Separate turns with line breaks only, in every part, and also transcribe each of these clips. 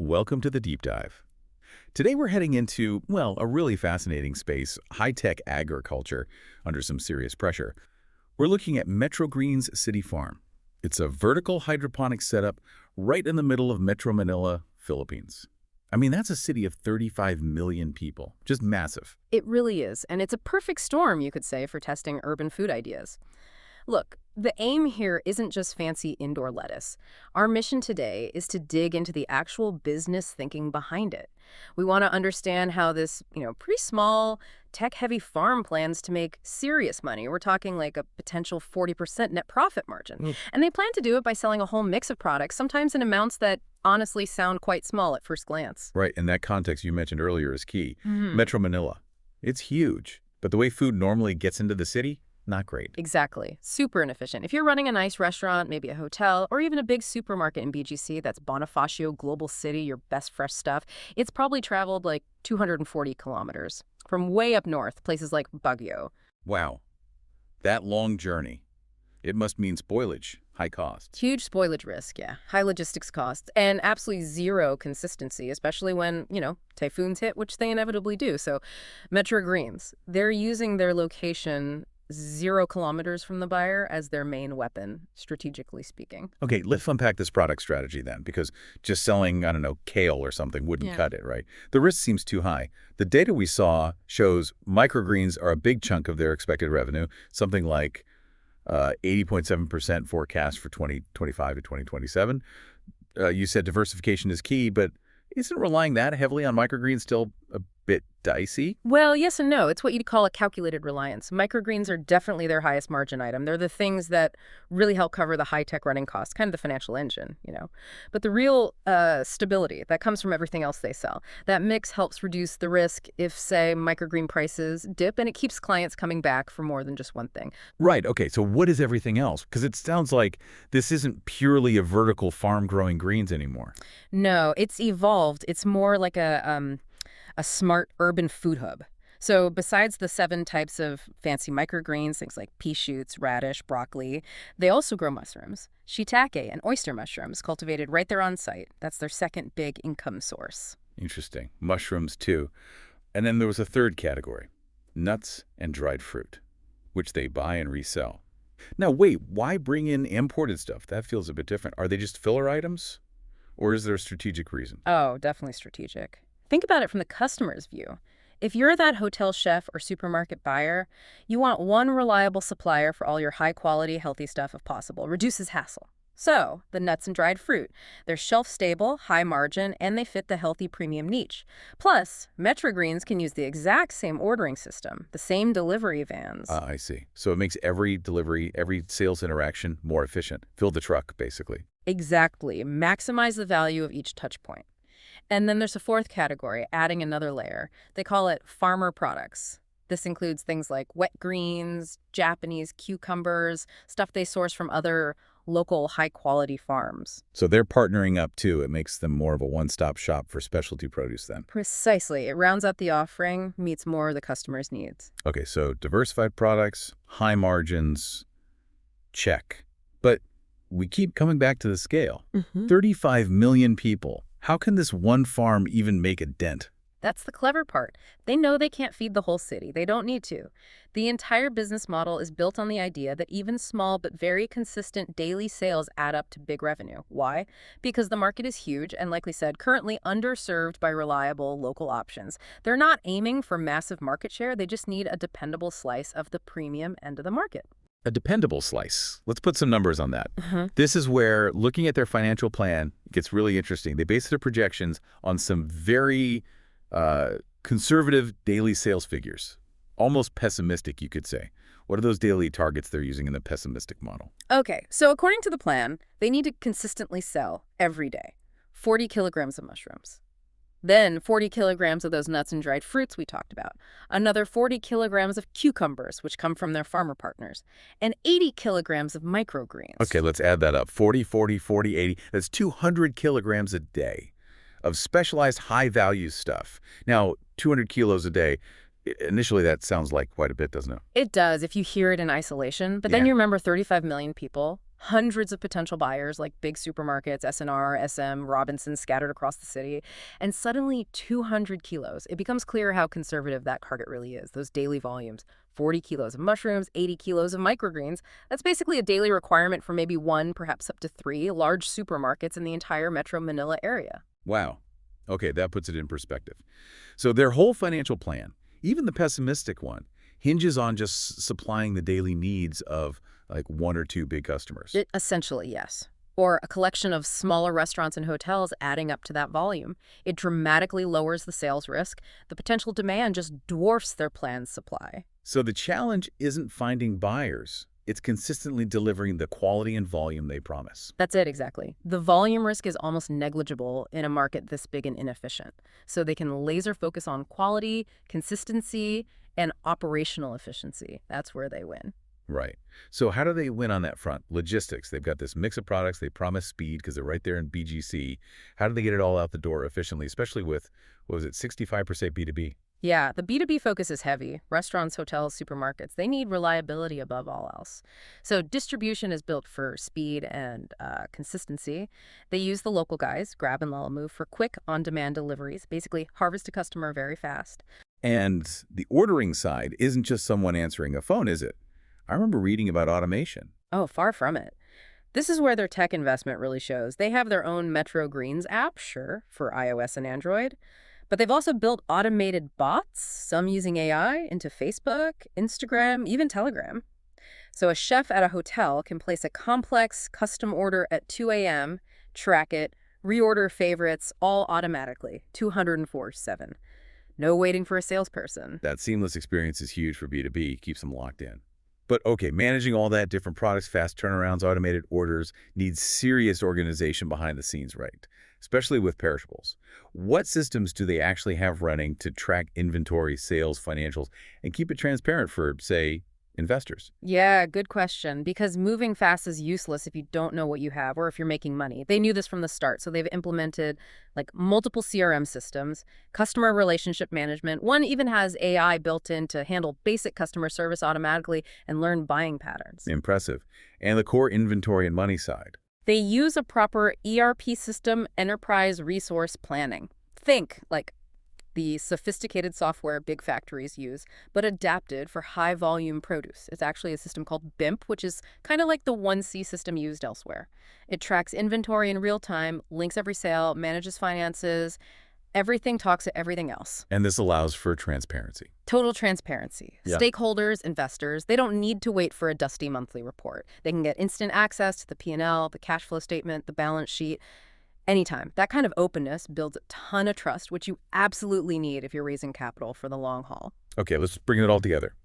Welcome to the Deep Dive. Today we're heading into, well, a really fascinating space, high-tech agriculture under some serious pressure. We're looking at Metro Greens City Farm. It's a vertical hydroponic setup right in the middle of Metro Manila, Philippines. I mean, that's a city of 35 million people. Just massive.
It really is, and it's a perfect storm, you could say, for testing urban food ideas. Look, the aim here isn't just fancy indoor lettuce. Our mission today is to dig into the actual business thinking behind it. We want to understand how this, pretty small, tech-heavy farm plans to make serious money. We're talking like a potential 40% net profit margin. And they plan to do it by selling a whole mix of products, sometimes in amounts that honestly sound quite small at first glance.
Right, and that context you mentioned earlier is key. Metro Manila. It's huge, but the way food normally gets into the city, not great.
Exactly. Super inefficient. If you're running a nice restaurant, maybe a hotel, or even a big supermarket in BGC, that's Bonifacio Global City, your best fresh stuff, it's probably traveled like 240 kilometers from way up north, places like Baguio.
Wow, that long journey. It must mean spoilage, high costs.
Huge spoilage risk, yeah. High logistics costs, and absolutely zero consistency, especially when, typhoons hit, which they inevitably do. So Metro Greens, they're using their location 0 kilometers from the buyer as their main weapon, strategically speaking.
Okay, let's unpack this product strategy then, because just selling, I don't know, kale or something wouldn't cut it, right? The risk seems too high. The data we saw shows microgreens are a big chunk of their expected revenue, something like 80.7% forecast for 2025 to 2027. You said diversification is key, but isn't relying that heavily on microgreens still a bit dicey?
Well, yes and no. It's what you'd call a calculated reliance. Microgreens are definitely their highest margin item. They're the things that really help cover the high-tech running costs, kind of the financial engine, But the real stability, that comes from everything else they sell. That mix helps reduce the risk if, say, microgreen prices dip, and it keeps clients coming back for more than just one thing.
Right. Okay, so what is everything else? Because it sounds like this isn't purely a vertical farm growing greens anymore.
No, it's evolved. It's more like a smart urban food hub. So besides the 7 types of fancy microgreens, things like pea shoots, radish, broccoli, they also grow mushrooms, shiitake, and oyster mushrooms cultivated right there on site. That's their second big income source.
Interesting. Mushrooms, too. And then there was a third category, nuts and dried fruit, which they buy and resell. Now, wait, why bring in imported stuff? That feels a bit different. Are they just filler items? Or is there a strategic reason?
Oh, definitely strategic. Think about it from the customer's view. If you're that hotel chef or supermarket buyer, you want one reliable supplier for all your high-quality, healthy stuff if possible. Reduces hassle. So, the nuts and dried fruit. They're shelf-stable, high-margin, and they fit the healthy premium niche. Plus, Metro Greens can use the exact same ordering system, the same delivery vans.
I see. So it makes every delivery, every sales interaction more efficient. Fill the truck, basically.
Exactly. Maximize the value of each touch point. And then there's a fourth category, adding another layer. They call it farmer products. This includes things like wet greens, Japanese cucumbers, stuff they source from other local high-quality farms.
So they're partnering up, too. It makes them more of a one-stop shop for specialty produce then.
Precisely. It rounds out the offering, meets more of the customer's needs.
Okay, so diversified products, high margins, check. But we keep coming back to the scale. 35 million people. How can this one farm even make a dent?
That's the clever part. They know they can't feed the whole city. They don't need to. The entire business model is built on the idea that even small but very consistent daily sales add up to big revenue. Why? Because the market is huge and, like we said, currently underserved by reliable local options. They're not aiming for massive market share. They just need a dependable slice of the premium end of the market.
A dependable slice. Let's put some numbers on that. This is where looking at their financial plan gets really interesting. They base their projections on some very conservative daily sales figures. Almost pessimistic, you could say. What are those daily targets they're using in the pessimistic model?
Okay, so according to the plan, they need to consistently sell every day 40 kilograms of mushrooms. Then 40 kilograms of those nuts and dried fruits we talked about. Another 40 kilograms of cucumbers, which come from their farmer partners. And 80 kilograms of microgreens.
Okay, let's add that up. 40, 40, 40, 80. That's 200 kilograms a day of specialized high-value stuff. Now, 200 kilos a day, initially that sounds like quite a bit, doesn't it?
It does if you hear it in isolation. But then you remember 35 million people. hundreds of potential buyers like big supermarkets, S&R, SM, Robinsons scattered across the city, and suddenly 200 kilos. It becomes clear how conservative that target really is, those daily volumes. 40 kilos of mushrooms, 80 kilos of microgreens. That's basically a daily requirement for maybe one, perhaps up to three, large supermarkets in the entire Metro Manila area.
Wow. Okay, that puts it in perspective. So their whole financial plan, even the pessimistic one, hinges on just supplying the daily needs of like one or two big customers.
Essentially, yes. Or a collection of smaller restaurants and hotels adding up to that volume. It dramatically lowers the sales risk. The potential demand just dwarfs their planned supply.
So the challenge isn't finding buyers. It's consistently delivering the quality and volume they promise.
That's it, exactly. The volume risk is almost negligible in a market this big and inefficient. So they can laser focus on quality, consistency, and operational efficiency. That's where they win.
Right. So how do they win on that front? Logistics. They've got this mix of products. They promise speed because they're right there in BGC. How do they get it all out the door efficiently, especially with, what was it, 65% B2B?
Yeah, the B2B focus is heavy. Restaurants, hotels, supermarkets, they need reliability above all else. So distribution is built for speed and consistency. They use the local guys, Grab and Lalamove, for quick on-demand deliveries, basically harvest a customer very fast.
And the ordering side isn't just someone answering a phone, is it? I remember reading about automation.
Oh, far from it. This is where their tech investment really shows. They have their own Metro Greens app, sure, for iOS and Android. But they've also built automated bots, some using AI, into Facebook, Instagram, even Telegram. So a chef at a hotel can place a complex custom order at 2 a.m., track it, reorder favorites, all automatically, 204/7. No waiting for a salesperson.
That seamless experience is huge for B2B, keeps them locked in. But okay, managing all that, different products, fast turnarounds, automated orders, needs serious organization behind the scenes, right? Especially with perishables. What systems do they actually have running to track inventory, sales, financials, and keep it transparent for, say, investors?
Yeah, good question. Because moving fast is useless if you don't know what you have or if you're making money. They knew this from the start, so they've implemented like multiple CRM systems, customer relationship management. One even has AI built in to handle basic customer service automatically and learn buying patterns.
Impressive. And the core inventory and money side.
They use a proper ERP system, enterprise resource planning. Think like the sophisticated software big factories use, but adapted for high-volume produce. It's actually a system called BIMP, which is kind of like the 1C system used elsewhere. It tracks inventory in real time, links every sale, manages finances. Everything talks to everything else.
And this allows for transparency.
Total transparency.
Yeah.
Stakeholders, investors, they don't need to wait for a dusty monthly report. They can get instant access to the P&L, the cash flow statement, the balance sheet, anytime. That kind of openness builds a ton of trust, which you absolutely need if you're raising capital for the long haul.
Okay, let's bring it all together.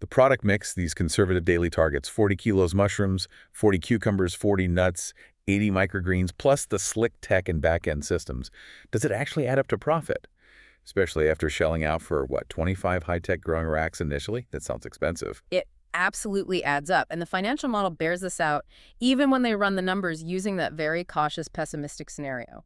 The product mix, these conservative daily targets, 40 kilos mushrooms, 40 cucumbers, 40 nuts, 80 microgreens, plus the slick tech and back-end systems. Does it actually add up to profit? Especially after shelling out for, what, 25 high-tech growing racks initially? That sounds expensive.
It absolutely adds up. And the financial model bears this out even when they run the numbers using that very cautious, pessimistic scenario.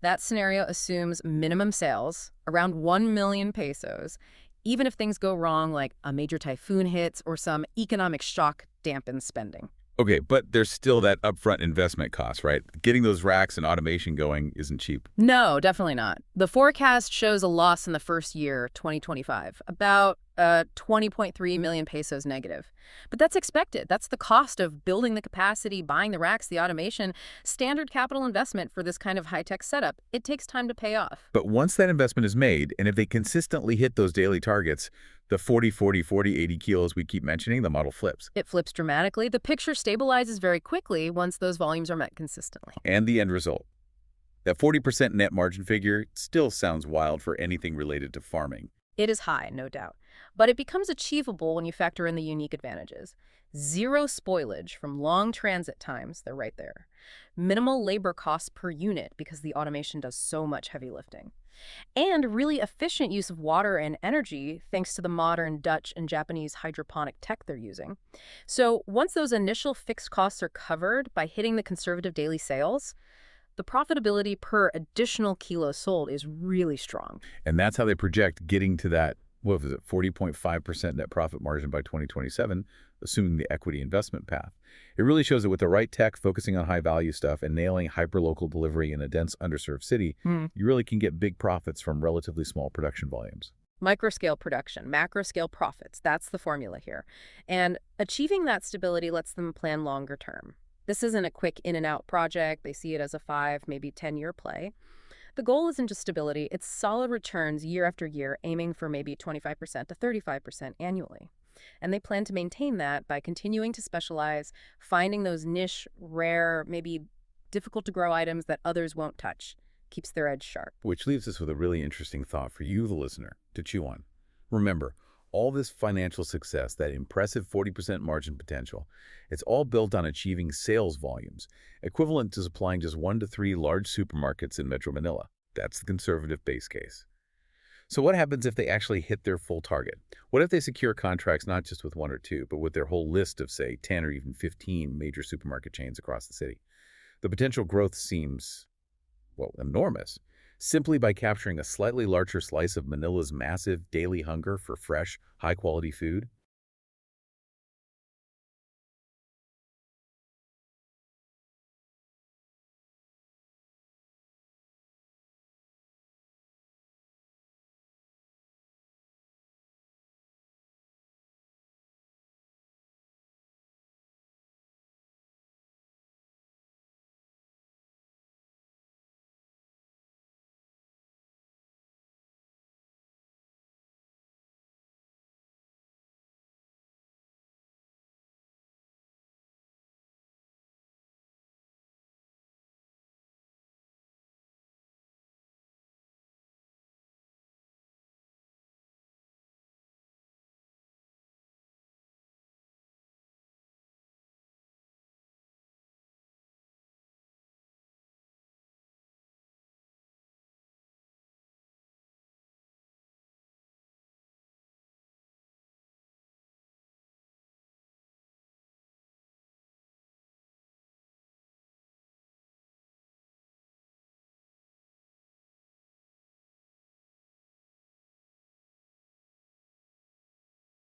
That scenario assumes minimum sales, around 1 million pesos, even if things go wrong, like a major typhoon hits or some economic shock dampens spending.
Okay, but there's still that upfront investment cost, right? Getting those racks and automation going isn't cheap.
No, definitely not. The forecast shows a loss in the first year, 2025, about 20.3 million pesos negative. But that's expected. That's the cost of building the capacity, buying the racks, the automation, standard capital investment for this kind of high-tech setup. It takes time to pay off.
But once that investment is made, and if they consistently hit those daily targets, the 40, 40, 40, 80 kilos we keep mentioning, the model flips.
It flips dramatically. The picture stabilizes very quickly once those volumes are met consistently.
And the end result. That 40% net margin figure still sounds wild for anything related to farming.
It is high, no doubt. But it becomes achievable when you factor in the unique advantages. Zero spoilage from long transit times, they're right there. Minimal labor costs per unit because the automation does so much heavy lifting. And really efficient use of water and energy thanks to the modern Dutch and Japanese hydroponic tech they're using. So once those initial fixed costs are covered by hitting the conservative daily sales, the profitability per additional kilo sold is really strong.
And that's how they project getting to that, what was it, 40.5% net profit margin by 2027, assuming the equity investment path. It really shows that with the right tech, focusing on high-value stuff, and nailing hyperlocal delivery in a dense, underserved city, you really can get big profits from relatively small production volumes.
Microscale production, macro-scale profits, that's the formula here. And achieving that stability lets them plan longer term. This isn't a quick in-and-out project. They see it as a 5, maybe 10-year play. The goal isn't just stability, it's solid returns year after year, aiming for maybe 25% to 35% annually. And they plan to maintain that by continuing to specialize, finding those niche, rare, maybe difficult to grow items that others won't touch. Keeps their edge sharp.
Which leaves us with a really interesting thought for you, the listener, to chew on. Remember, all this financial success, that impressive 40% margin potential, it's all built on achieving sales volumes, equivalent to supplying just 1 to 3 large supermarkets in Metro Manila. That's the conservative base case. So what happens if they actually hit their full target? What if they secure contracts not just with 1 or 2, but with their whole list of, say, 10 or even 15 major supermarket chains across the city? The potential growth seems, well, enormous. Simply by capturing a slightly larger slice of Manila's massive daily hunger for fresh, high-quality food,